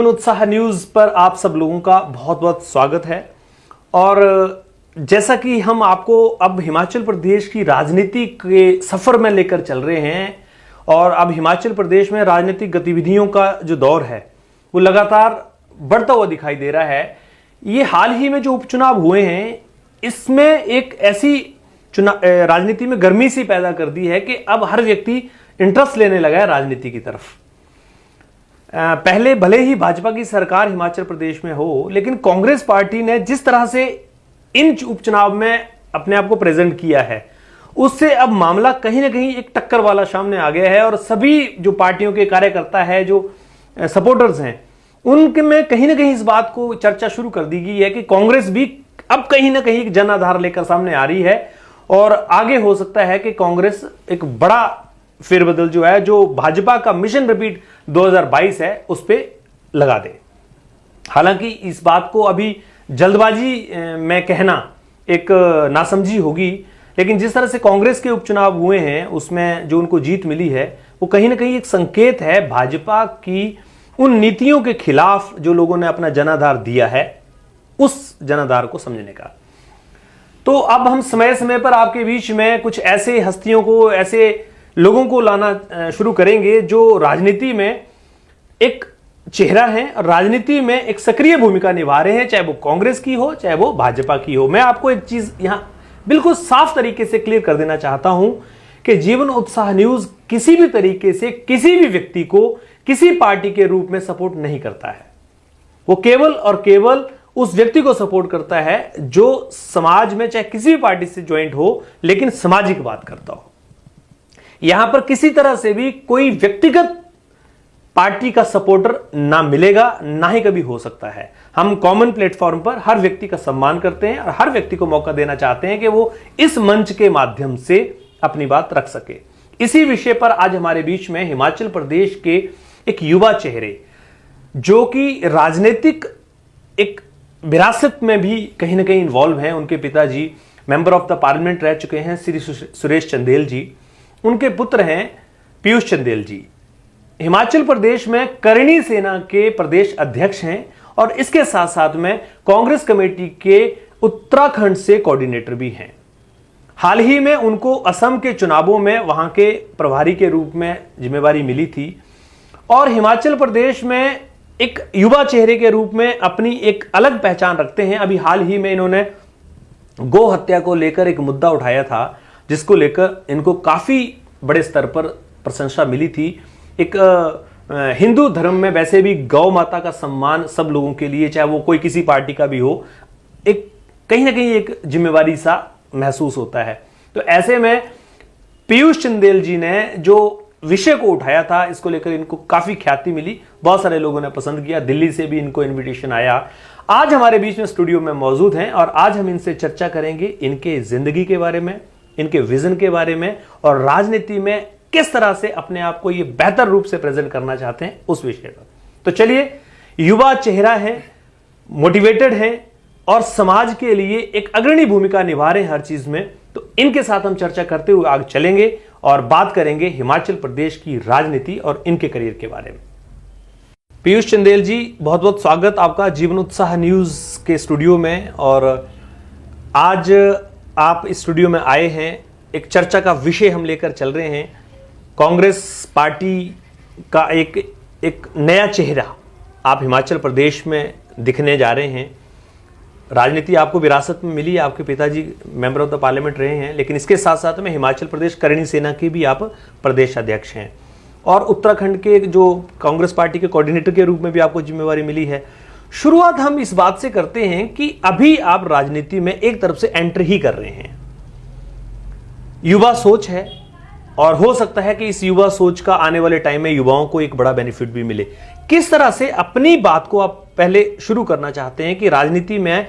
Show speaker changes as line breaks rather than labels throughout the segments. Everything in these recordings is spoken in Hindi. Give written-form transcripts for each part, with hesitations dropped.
जीवन उत्साह न्यूज पर आप सब लोगों का बहुत बहुत स्वागत है। और जैसा कि हम आपको अब हिमाचल प्रदेश की राजनीति के सफर में लेकर चल रहे हैं और अब हिमाचल प्रदेश में राजनीतिक गतिविधियों का जो दौर है वो लगातार बढ़ता हुआ दिखाई दे रहा है। ये हाल ही में जो उपचुनाव हुए हैं इसमें एक ऐसी राजनीति में गर्मी सी पैदा कर दी है कि अब हर व्यक्ति इंटरेस्ट लेने लगा है राजनीति की तरफ। पहले भले ही भाजपा की सरकार हिमाचल प्रदेश में हो, लेकिन कांग्रेस पार्टी ने जिस तरह से इन उपचुनाव में अपने आप को प्रेजेंट किया है उससे अब मामला कहीं ना कहीं एक टक्कर वाला सामने आ गया है। और सभी जो पार्टियों के कार्यकर्ता है, जो सपोर्टर्स हैं, उनके में कहीं ना कहीं इस बात को चर्चा शुरू कर दी गई है कि कांग्रेस भी अब कहीं ना कहीं जन आधार लेकर सामने आ रही है और आगे हो सकता है कि कांग्रेस एक बड़ा फेरबदल जो है, जो भाजपा का मिशन रिपीट 2022 है, उस पर लगा दे। हालांकि इस बात को अभी जल्दबाजी में कहना एक नासमझी होगी, लेकिन जिस तरह से कांग्रेस के उपचुनाव हुए हैं उसमें जो उनको जीत मिली है वो कहीं ना कहीं एक संकेत है भाजपा की उन नीतियों के खिलाफ जो लोगों ने अपना जनाधार दिया है, उस जनाधार को समझने का। तो अब हम समय समय पर आपके बीच में कुछ ऐसे हस्तियों को, ऐसे लोगों को लाना शुरू करेंगे जो राजनीति में एक चेहरा है और राजनीति में एक सक्रिय भूमिका निभा रहे हैं, चाहे वो कांग्रेस की हो चाहे वो भाजपा की हो। मैं आपको एक चीज यहां बिल्कुल साफ तरीके से क्लियर कर देना चाहता हूं कि जीवन उत्साह न्यूज किसी भी तरीके से किसी भी व्यक्ति को किसी पार्टी के रूप में सपोर्ट नहीं करता है। वो केवल और केवल उस व्यक्ति को सपोर्ट करता है जो समाज में चाहे किसी भी पार्टी से ज्वाइंट हो लेकिन सामाजिक बात करता हो। यहां पर किसी तरह से भी कोई व्यक्तिगत पार्टी का सपोर्टर ना मिलेगा, ना ही कभी हो सकता है। हम कॉमन प्लेटफॉर्म पर हर व्यक्ति का सम्मान करते हैं और हर व्यक्ति को मौका देना चाहते हैं कि वो इस मंच के माध्यम से अपनी बात रख सके। इसी विषय पर आज हमारे बीच में हिमाचल प्रदेश के एक युवा चेहरे जो कि राजनीतिक एक विरासत में भी कहीं ना कहीं इन्वॉल्व हैं। उनके पिताजी मेंबर ऑफ द पार्लियामेंट रह चुके हैं, श्री सुरेश चंदेल जी। उनके पुत्र हैं पीयूष चंदेल जी। हिमाचल प्रदेश में करणी सेना के प्रदेश अध्यक्ष हैं और इसके साथ साथ में कांग्रेस कमेटी के उत्तराखंड से कोऑर्डिनेटर भी हैं। हाल ही में उनको असम के चुनावों में वहां के प्रभारी के रूप में जिम्मेवारी मिली थी और हिमाचल प्रदेश में एक युवा चेहरे के रूप में अपनी एक अलग पहचान रखते हैं। अभी हाल ही में इन्होंने गौ हत्या को लेकर एक मुद्दा उठाया था, जिसको लेकर इनको काफी बड़े स्तर पर प्रशंसा मिली थी। एक हिंदू धर्म में वैसे भी गौ माता का सम्मान सब लोगों के लिए, चाहे वो कोई किसी पार्टी का भी हो, एक कहीं ना कहीं एक जिम्मेवारी सा महसूस होता है। तो ऐसे में पीयूष चंदेल जी ने जो विषय को उठाया था, इसको लेकर इनको काफी ख्याति मिली, बहुत सारे लोगों ने पसंद किया, दिल्ली से भी इनको इनविटेशन आया। आज हमारे बीच में स्टूडियो में मौजूद हैं और आज हम इनसे चर्चा करेंगे इनके जिंदगी के बारे में, इनके विजन के बारे में और राजनीति में किस तरह से अपने आप को ये बेहतर रूप से प्रेजेंट करना चाहते हैं उस विषय पर। तो चलिए, युवा चेहरा है, मोटिवेटेड है और समाज के लिए एक अग्रणी भूमिका निभा रहे हैं हर चीज में। तो इनके साथ हम चर्चा करते हुए आगे चलेंगे और बात करेंगे हिमाचल प्रदेश की राजनीति और इनके करियर के बारे में। पीयूष चंदेल जी, बहुत बहुत स्वागत आपका जीवन उत्साह न्यूज के स्टूडियो में। और आज आप इस स्टूडियो में आए हैं, एक चर्चा का विषय हम लेकर चल रहे हैं। कांग्रेस पार्टी का एक नया चेहरा आप हिमाचल प्रदेश में दिखने जा रहे हैं। राजनीति आपको विरासत में मिली, आपके पिताजी मेंबर ऑफ द पार्लियामेंट रहे हैं, लेकिन इसके साथ साथ में हिमाचल प्रदेश करणी सेना के भी आप प्रदेश अध्यक्ष हैं और उत्तराखंड के जो कांग्रेस पार्टी के कोऑर्डिनेटर के रूप में भी आपको जिम्मेवारी मिली है। शुरुआत हम इस बात से करते हैं कि अभी आप राजनीति में एक तरफ से एंटर ही कर रहे हैं, युवा सोच है और हो सकता है कि इस युवा सोच का आने वाले टाइम में युवाओं को एक बड़ा बेनिफिट भी मिले। किस तरह से अपनी बात को आप पहले शुरू करना चाहते हैं कि राजनीति में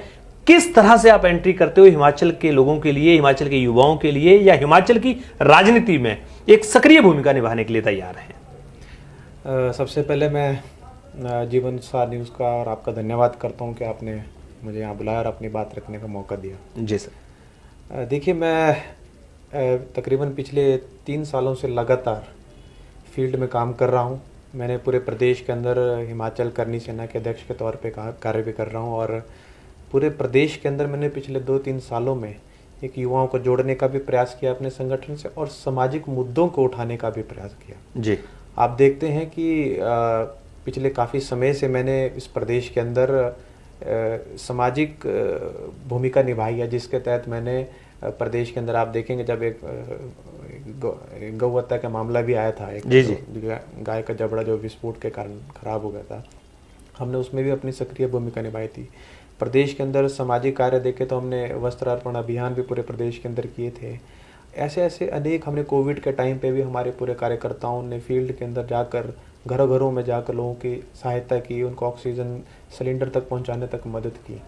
किस तरह से आप एंट्री करते हो हिमाचल के लोगों के लिए, हिमाचल के युवाओं के लिए, या हिमाचल की राजनीति में एक सक्रिय भूमिका निभाने के लिए तैयार हैं?
सबसे पहले मैं जीवन उत्साह न्यूज़ का और आपका धन्यवाद करता हूं कि आपने मुझे यहाँ बुलाया और अपनी बात रखने का मौका दिया।
जी सर।
देखिए, मैं तकरीबन पिछले 3 सालों से लगातार फील्ड में काम कर रहा हूँ मैंने पूरे प्रदेश के अंदर हिमाचल करनी सेना के अध्यक्ष के तौर पे कार्य भी कर रहा हूँ, और पूरे प्रदेश के अंदर मैंने पिछले 2-3 सालों में एक युवाओं को जोड़ने का भी प्रयास किया अपने संगठन से, और सामाजिक मुद्दों को उठाने का भी प्रयास किया।
जी।
आप देखते हैं कि पिछले काफ़ी समय से मैंने इस प्रदेश के अंदर सामाजिक भूमिका निभाई है, जिसके तहत मैंने प्रदेश के अंदर आप देखेंगे जब एक गौ हत्या का मामला भी आया था, एक
जी।
गाय का जबड़ा जो विस्फोट के कारण खराब हो गया था, हमने उसमें भी अपनी सक्रिय भूमिका निभाई थी। प्रदेश के अंदर सामाजिक कार्य देखे तो हमने वस्त्र अर्पण अभियान भी पूरे प्रदेश के अंदर किए थे। ऐसे ऐसे अनेक हमने कोविड के टाइम पे भी हमारे पूरे कार्यकर्ताओं ने फील्ड के अंदर जाकर घरों घरों में जाकर लोगों की सहायता की, उनको ऑक्सीजन सिलेंडर तक पहुंचाने तक मदद की।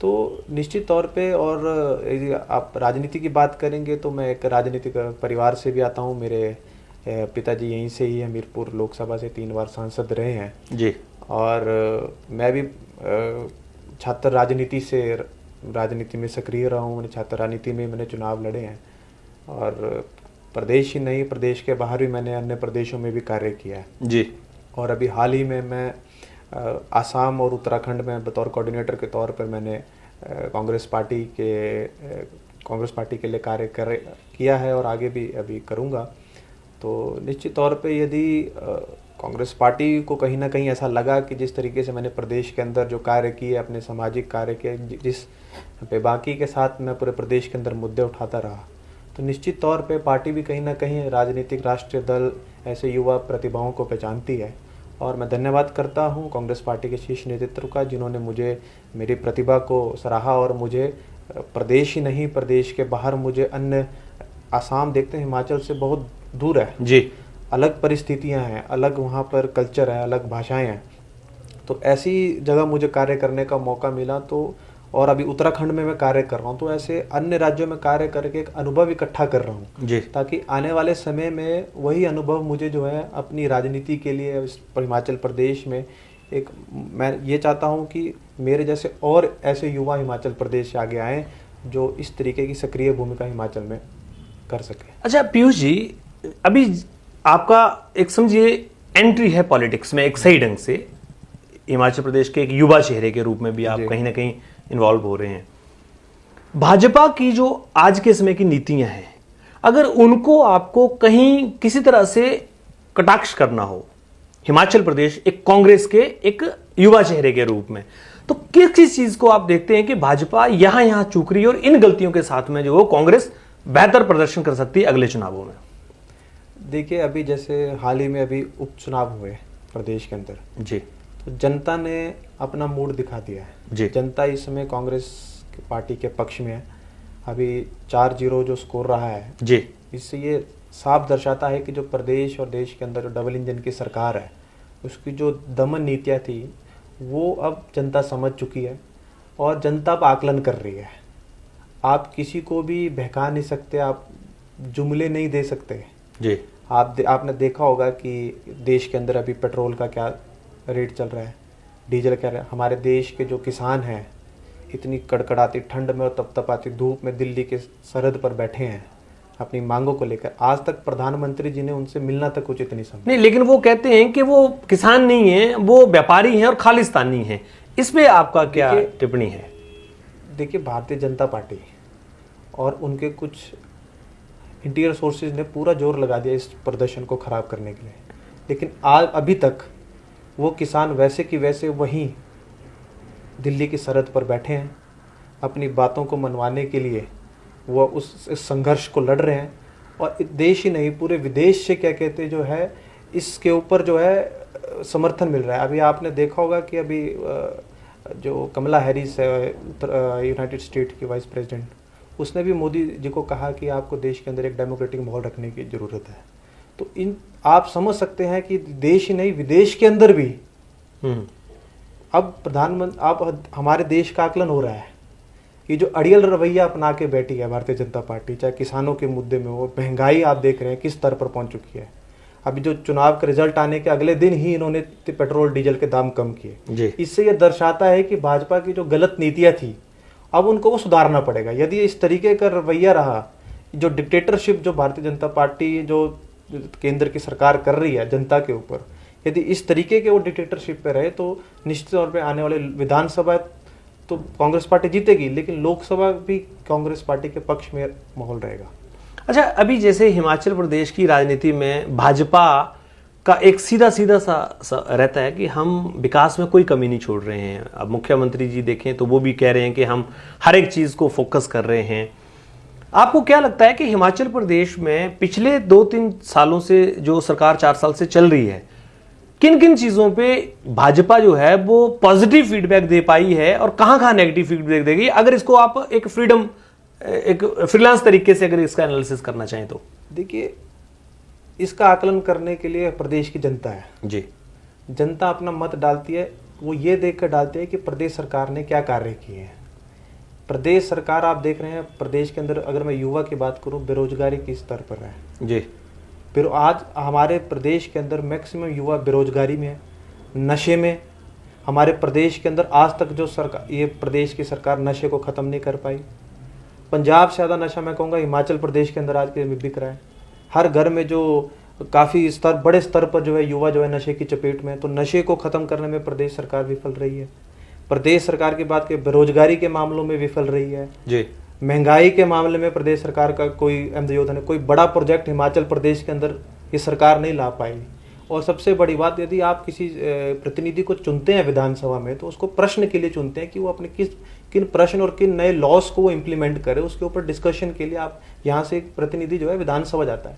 तो निश्चित तौर पे, और यदि आप राजनीति की बात करेंगे तो मैं एक राजनीतिक परिवार से भी आता हूँ। मेरे पिताजी यहीं से ही हमीरपुर लोकसभा से 3 बार सांसद रहे हैं
जी।
और मैं भी छात्र राजनीति में सक्रिय रहा हूँ। मैंने छात्र राजनीति में मैंने चुनाव लड़े हैं, और प्रदेश ही नहीं, प्रदेश के बाहर भी मैंने अन्य प्रदेशों में भी कार्य किया है
जी।
और अभी हाल ही में मैं आसाम और उत्तराखंड में बतौर कोऑर्डिनेटर के तौर पर मैंने कांग्रेस पार्टी के लिए कार्य किया है और आगे भी अभी करूँगा। तो निश्चित तौर पे यदि कांग्रेस पार्टी को कहीं ना कहीं ऐसा लगा कि जिस तरीके से मैंने प्रदेश के अंदर जो कार्य किए, अपने सामाजिक कार्य के, जिस बेबाकी के साथ मैं पूरे प्रदेश के अंदर मुद्दे उठाता रहा, तो निश्चित तौर पे पार्टी भी कहीं ना कहीं राजनीतिक राष्ट्रीय दल ऐसे युवा प्रतिभाओं को पहचानती है। और मैं धन्यवाद करता हूं कांग्रेस पार्टी के शीर्ष नेतृत्व का, जिन्होंने मुझे मेरी प्रतिभा को सराहा और मुझे प्रदेश ही नहीं, प्रदेश के बाहर मुझे अन्य, आसाम देखते हैं हिमाचल से बहुत दूर है
जी,
अलग परिस्थितियां हैं, अलग वहाँ पर कल्चर है, अलग भाषाएं हैं। तो ऐसी जगह मुझे कार्य करने का मौका मिला, तो और अभी उत्तराखंड में मैं कार्य कर रहा हूँ, तो ऐसे अन्य राज्यों में कार्य करके एक अनुभव इकट्ठा कर रहा हूँ
जी,
ताकि आने वाले समय में वही अनुभव मुझे जो है अपनी राजनीति के लिए इस हिमाचल प्रदेश में एक, मैं ये चाहता हूँ कि मेरे जैसे और ऐसे युवा हिमाचल प्रदेश से आगे आएँ जो इस तरीके की सक्रिय भूमिका हिमाचल में कर सके।
अच्छा पीयूष जी, अभी आपका एक समझिए एंट्री है पॉलिटिक्स में एक सही ढंग से, हिमाचल प्रदेश के एक युवा चेहरे के रूप में भी आप कहीं ना कहीं इन्वॉल्व हो रहे हैं। भाजपा की जो आज के समय की नीतियां हैं, अगर उनको आपको कहीं किसी तरह से कटाक्ष करना हो, हिमाचल प्रदेश एक कांग्रेस के एक युवा चेहरे के रूप में, तो किस किस चीज को आप देखते हैं कि भाजपा यहां चूक रही है और इन गलतियों के साथ में जो कांग्रेस बेहतर प्रदर्शन कर सकती है अगले चुनावों में?
देखिए, अभी जैसे हाल ही में अभी उपचुनाव हुए प्रदेश के अंदर
जी,
तो जनता ने अपना मूड दिखा दिया है
जी।
जनता इस समय कांग्रेस पार्टी के पक्ष में है। अभी 4-0 जो स्कोर रहा है
जी,
इससे ये साफ दर्शाता है कि जो प्रदेश और देश के अंदर जो डबल इंजन की सरकार है, उसकी जो दमन नीतियाँ थी वो अब जनता समझ चुकी है और जनता अब आकलन कर रही है। आप किसी को भी बहका नहीं सकते, आप जुमले नहीं दे सकते
जी।
आपने देखा होगा कि देश के अंदर अभी पेट्रोल का क्या रेट चल रहा है, डीजल क्या है। हमारे देश के जो किसान हैं इतनी कड़कड़ाती ठंड में और तपतपाती धूप में दिल्ली के सरहद पर बैठे हैं अपनी मांगों को लेकर। आज तक प्रधानमंत्री जी ने उनसे मिलना तक उचित नहीं समझा।
नहीं, लेकिन वो कहते हैं कि वो किसान नहीं है, वो व्यापारी हैं और खालिस्तानी हैं। इस पे आपका क्या टिप्पणी है?
देखिए, भारतीय जनता पार्टी और उनके कुछ इंटीरियर सोर्सेज ने पूरा जोर लगा दिया इस प्रदर्शन को खराब करने के लिए, लेकिन आज अभी तक वो किसान वैसे कि वैसे वहीं दिल्ली की सरहद पर बैठे हैं। अपनी बातों को मनवाने के लिए वो उस संघर्ष को लड़ रहे हैं और देश ही नहीं पूरे विदेश से क्या कहते जो है इसके ऊपर जो है समर्थन मिल रहा है। अभी आपने देखा होगा कि अभी जो कमला हैरिस है यूनाइटेड स्टेट की वाइस प्रेसिडेंट, उसने भी मोदी जी को कहा कि आपको देश के अंदर एक डेमोक्रेटिक माहौल रखने की ज़रूरत है। तो इन आप समझ सकते हैं कि देश ही नहीं विदेश के अंदर भी अब प्रधानमंत्री आप हमारे देश का आकलन हो रहा है। ये जो अड़ियल रवैया अपना के बैठी है भारतीय जनता पार्टी, चाहे किसानों के मुद्दे में हो, महंगाई आप देख रहे हैं किस स्तर पर पहुंच चुकी है। अभी जो चुनाव का रिजल्ट आने के अगले दिन ही इन्होंने पेट्रोल डीजल के दाम कम किए। इससे यह दर्शाता है कि भाजपा की जो गलत नीतियां थी अब उनको वो सुधारना पड़ेगा। यदि इस तरीके का रवैया रहा, जो डिक्टेटरशिप जो भारतीय जनता पार्टी जो केंद्र की सरकार कर रही है जनता के ऊपर, यदि इस तरीके के वो डिक्टेटरशिप पे रहे तो निश्चित तौर पे आने वाले विधानसभा तो कांग्रेस पार्टी जीतेगी, लेकिन लोकसभा भी कांग्रेस पार्टी के पक्ष में माहौल रहेगा।
अच्छा, अभी जैसे हिमाचल प्रदेश की राजनीति में भाजपा का एक सीधा सीधा सा रहता है कि हम विकास में कोई कमी नहीं छोड़ रहे हैं। अब मुख्यमंत्री जी देखें तो वो भी कह रहे हैं कि हम हर एक चीज़ को फोकस कर रहे हैं। आपको क्या लगता है कि हिमाचल प्रदेश में पिछले 2-3 सालों से जो सरकार 4 साल से चल रही है, किन किन चीज़ों पे भाजपा जो है वो पॉजिटिव फीडबैक दे पाई है और कहाँ कहाँ नेगेटिव फीडबैक देगी? अगर इसको आप एक फ्रीलांस तरीके से अगर इसका एनालिसिस करना चाहें तो।
देखिए, इसका आकलन करने के लिए प्रदेश की जनता है
जी।
जनता अपना मत डालती है, वो ये देख कर डालती है कि प्रदेश सरकार ने क्या कार्य किए हैं। प्रदेश सरकार आप देख रहे हैं प्रदेश के अंदर, अगर मैं युवा की बात करूं, बेरोजगारी किस स्तर पर है
जी।
फिर आज हमारे प्रदेश के अंदर मैक्सिमम युवा बेरोजगारी में है, नशे में। हमारे प्रदेश के अंदर आज तक जो सरकार, ये प्रदेश की सरकार नशे को ख़त्म नहीं कर पाई। पंजाब से ज़्यादा नशा मैं कहूँगा हिमाचल प्रदेश के अंदर आज के बिक रहा है। हर घर में जो काफ़ी बड़े स्तर पर जो है युवा जो है नशे की चपेट में, तो नशे को ख़त्म करने में प्रदेश सरकार विफल रही है। प्रदेश सरकार की बात करें, बेरोजगारी के मामलों में विफल रही है
जी।
महंगाई के मामले में प्रदेश सरकार का कोई योजना नहीं, कोई बड़ा प्रोजेक्ट हिमाचल प्रदेश के अंदर ये सरकार नहीं ला पाई। और सबसे बड़ी बात, यदि आप किसी प्रतिनिधि को चुनते हैं विधानसभा में तो उसको प्रश्न के लिए चुनते हैं कि वो अपने किन प्रश्न और किन नए लॉस को वो इम्प्लीमेंट करे, उसके ऊपर डिस्कशन के लिए आप यहाँ से एक प्रतिनिधि जो है विधानसभा जाता है।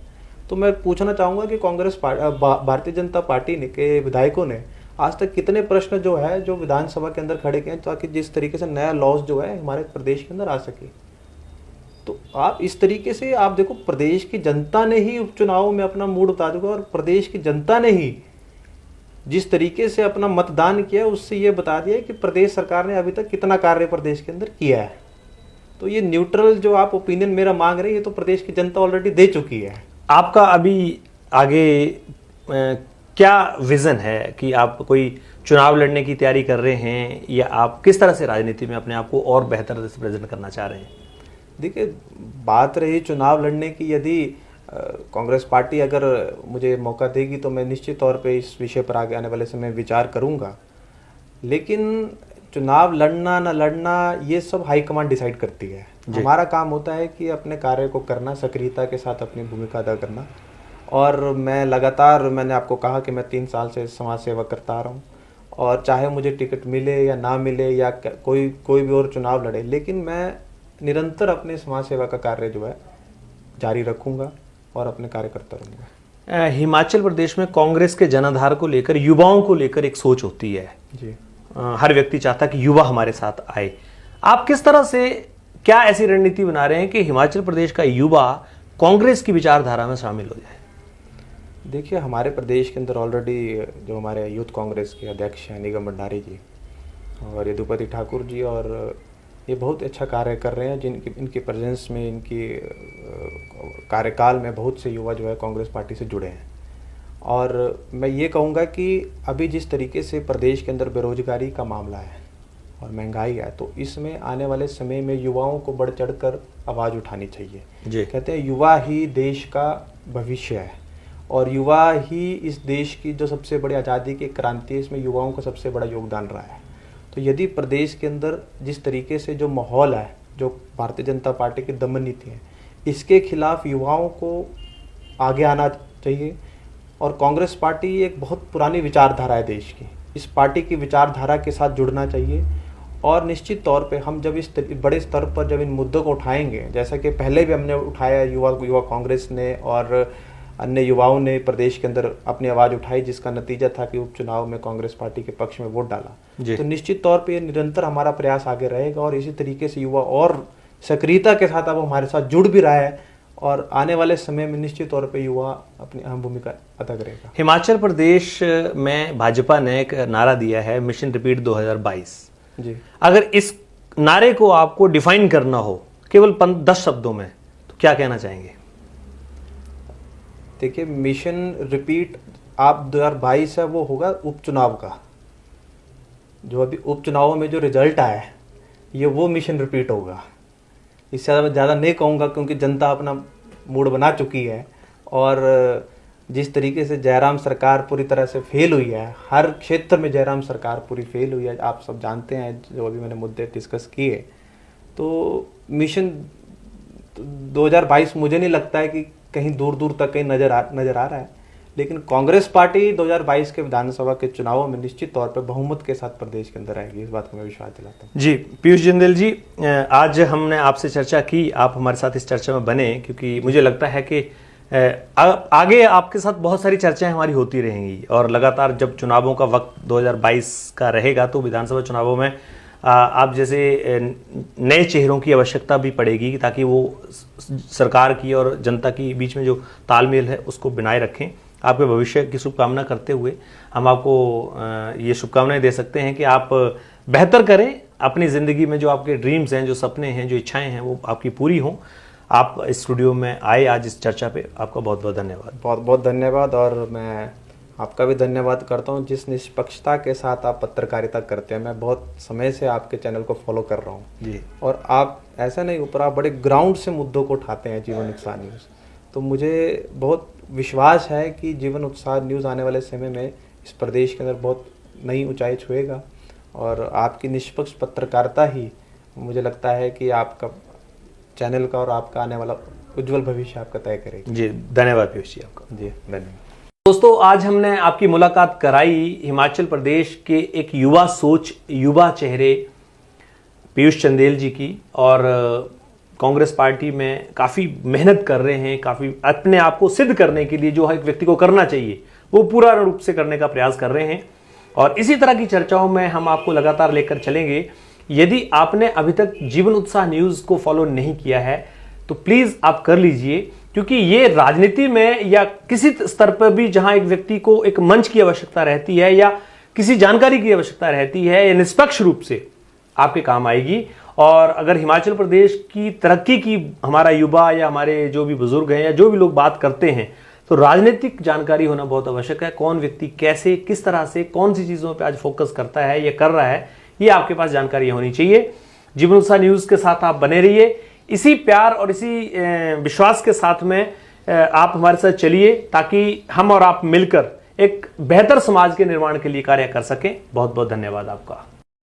तो मैं पूछना चाहूँगा कि कांग्रेस भारतीय जनता पार्टी ने के विधायकों ने आज तक कितने प्रश्न जो है जो विधानसभा के अंदर खड़े किए हैं ताकि जिस तरीके से नया लॉस जो है हमारे प्रदेश के अंदर आ सके। तो आप इस तरीके से आप देखो, प्रदेश की जनता ने ही उपचुनाव में अपना मूड उतार दिया और प्रदेश की जनता ने ही जिस तरीके से अपना मतदान किया उससे ये बता दिया कि प्रदेश सरकार ने अभी तक कितना कार्य प्रदेश के अंदर किया है। तो ये न्यूट्रल जो आप ओपिनियन मेरा मांग रहे हैं, ये तो प्रदेश की जनता ऑलरेडी दे चुकी है।
आपका अभी आगे क्या विजन है कि आप कोई चुनाव लड़ने की तैयारी कर रहे हैं या आप किस तरह से राजनीति में अपने आप को और बेहतर से प्रेजेंट करना चाह रहे हैं?
देखिए, बात रही चुनाव लड़ने की, यदि कांग्रेस पार्टी अगर मुझे मौका देगी तो मैं निश्चित तौर पे इस विषय पर आगे आने वाले समय विचार करूंगा। लेकिन चुनाव लड़ना न लड़ना ये सब हाईकमांड डिसाइड करती है। हमारा काम होता है कि अपने कार्य को करना, सक्रियता के साथ अपनी भूमिका अदा करना। और मैं लगातार, मैंने आपको कहा कि मैं 3 साल से समाज सेवा करता आ रहा हूँ, और चाहे मुझे टिकट मिले या ना मिले या कोई भी और चुनाव लड़े, लेकिन मैं निरंतर अपने समाज सेवा का कार्य जो है जारी रखूंगा और अपने कार्य करता रहूँगा।
हिमाचल प्रदेश में कांग्रेस के जनाधार को लेकर, युवाओं को लेकर एक सोच होती है
जी।
हर व्यक्ति चाहता है कि युवा हमारे साथ आए। आप किस तरह से, क्या ऐसी रणनीति बना रहे हैं कि हिमाचल प्रदेश का युवा कांग्रेस की विचारधारा में शामिल हो जाए?
देखिए, हमारे प्रदेश के अंदर ऑलरेडी जो हमारे यूथ कांग्रेस के अध्यक्ष हैं निगम भंडारी जी और यदुपति ठाकुर जी, और ये बहुत अच्छा कार्य कर रहे हैं। इनकी प्रेजेंस में, इनकी कार्यकाल में बहुत से युवा जो है कांग्रेस पार्टी से जुड़े हैं। और मैं ये कहूँगा कि अभी जिस तरीके से प्रदेश के अंदर बेरोजगारी का मामला है और महंगाई है, तो इसमें आने वाले समय में युवाओं को बढ़ चढ़ कर आवाज़ उठानी चाहिए। कहते हैं युवा ही देश का भविष्य है और युवा ही इस देश की जो सबसे बड़ी आज़ादी की क्रांति है, इसमें युवाओं का सबसे बड़ा योगदान रहा है। तो यदि प्रदेश के अंदर जिस तरीके से जो माहौल है, जो भारतीय जनता पार्टी की दमन नीति है, इसके खिलाफ युवाओं को आगे आना चाहिए। और कांग्रेस पार्टी एक बहुत पुरानी विचारधारा है देश की, इस पार्टी की विचारधारा के साथ जुड़ना चाहिए। और निश्चित तौर पे हम जब इस बड़े स्तर पर जब इन मुद्दों को उठाएंगे, जैसा कि पहले भी हमने उठाया, युवा कांग्रेस ने और अन्य युवाओं ने प्रदेश के अंदर अपनी आवाज़ उठाई, जिसका नतीजा था कि उपचुनाव में कांग्रेस पार्टी के पक्ष में वोट डाला। तो निश्चित तौर पे निरंतर हमारा प्रयास आगे रहेगा और इसी तरीके से युवा और सक्रियता के साथ अब हमारे साथ जुड़ भी रहा है और आने वाले समय में निश्चित तौर पे युवा अपनी अहम भूमिका अदा करेगा।
हिमाचल प्रदेश में भाजपा ने एक नारा दिया है, मिशन रिपीट 2022 जी। अगर इस नारे को आपको डिफाइन करना हो केवल 10 शब्दों में, तो क्या कहना चाहेंगे?
देखिए, मिशन रिपीट आप 2022 है, वो होगा उपचुनाव का। जो अभी उपचुनावों में जो रिजल्ट आया है, ये वो मिशन रिपीट होगा। इससे ज़्यादा नहीं कहूँगा क्योंकि जनता अपना मूड बना चुकी है और जिस तरीके से जयराम सरकार पूरी तरह से फेल हुई है, हर क्षेत्र में जयराम सरकार पूरी फेल हुई है, आप सब जानते हैं जो अभी मैंने मुद्दे डिस्कस किए। तो मिशन 2022 मुझे नहीं लगता है कि कहीं दूर दूर तक कहीं नज़र आ रहा है, लेकिन कांग्रेस पार्टी 2022 के विधानसभा के चुनावों में निश्चित तौर पर बहुमत के साथ प्रदेश के अंदर आएगी, इस बात को मैं विश्वास दिलाता हूँ।
जी पीयूष जिंदल जी, आज हमने आपसे चर्चा की, आप हमारे साथ इस चर्चा में बने, क्योंकि मुझे लगता है कि आगे आपके साथ बहुत सारी चर्चाएं हमारी होती रहेंगी और लगातार जब चुनावों का वक्त 2022 का रहेगा तो विधानसभा चुनावों में आप जैसे नए चेहरों की आवश्यकता भी पड़ेगी, ताकि वो सरकार की और जनता की बीच में जो तालमेल है उसको बनाए रखें। आपके भविष्य की शुभकामना करते हुए हम आपको ये शुभकामनाएं दे सकते हैं कि आप बेहतर करें अपनी ज़िंदगी में, जो आपके ड्रीम्स हैं, जो सपने हैं, जो इच्छाएं हैं, वो आपकी पूरी हों। आप इस स्टूडियो में आए आज इस चर्चा पे, आपका बहुत बहुत धन्यवाद।
बहुत बहुत धन्यवाद, और मैं आपका भी धन्यवाद करता हूं जिस निष्पक्षता के साथ आप पत्रकारिता करते हैं। मैं बहुत समय से आपके चैनल को फॉलो कर रहा हूं
जी,
और आप ऐसा नहीं ऊपर, आप बड़े ग्राउंड से मुद्दों को उठाते हैं जीवन उत्साह न्यूज़। तो मुझे बहुत विश्वास है कि जीवन उत्साह न्यूज़ आने वाले समय में इस प्रदेश के अंदर बहुत नई ऊंचाई छुएगा, और आपकी निष्पक्ष पत्रकारिता ही मुझे लगता है कि आपका चैनल का और आपका आने वाला उज्जवल भविष्य आपका तय करेगी।
जी धन्यवाद पीयूष जी आपका।
जी धन्यवाद।
दोस्तों, आज हमने आपकी मुलाकात कराई हिमाचल प्रदेश के एक युवा सोच, युवा चेहरे पीयूष चंदेल जी की, और कांग्रेस पार्टी में काफ़ी मेहनत कर रहे हैं, काफ़ी अपने आप को सिद्ध करने के लिए जो एक व्यक्ति को करना चाहिए वो पूरा रूप से करने का प्रयास कर रहे हैं। और इसी तरह की चर्चाओं में हम आपको लगातार लेकर चलेंगे। यदि आपने अभी तक जीवन उत्साह न्यूज़ को फॉलो नहीं किया है तो प्लीज़ आप कर लीजिए, क्योंकि ये राजनीति में या किसी स्तर पर भी जहां एक व्यक्ति को एक मंच की आवश्यकता रहती है या किसी जानकारी की आवश्यकता रहती है, ये निष्पक्ष रूप से आपके काम आएगी। और अगर हिमाचल प्रदेश की तरक्की की हमारा युवा या हमारे जो भी बुजुर्ग हैं या जो भी लोग बात करते हैं, तो राजनीतिक जानकारी होना बहुत आवश्यक है। कौन व्यक्ति कैसे, किस तरह से, कौन सी चीज़ों पर आज फोकस करता है, ये कर रहा है, ये आपके पास जानकारी होनी चाहिए। जीवन उत्साह न्यूज़ के साथ आप बने रहिए, इसी प्यार और इसी विश्वास के साथ में आप हमारे साथ चलिए, ताकि हम और आप मिलकर एक बेहतर समाज के निर्माण के लिए कार्य कर सकें। बहुत बहुत धन्यवाद आपका।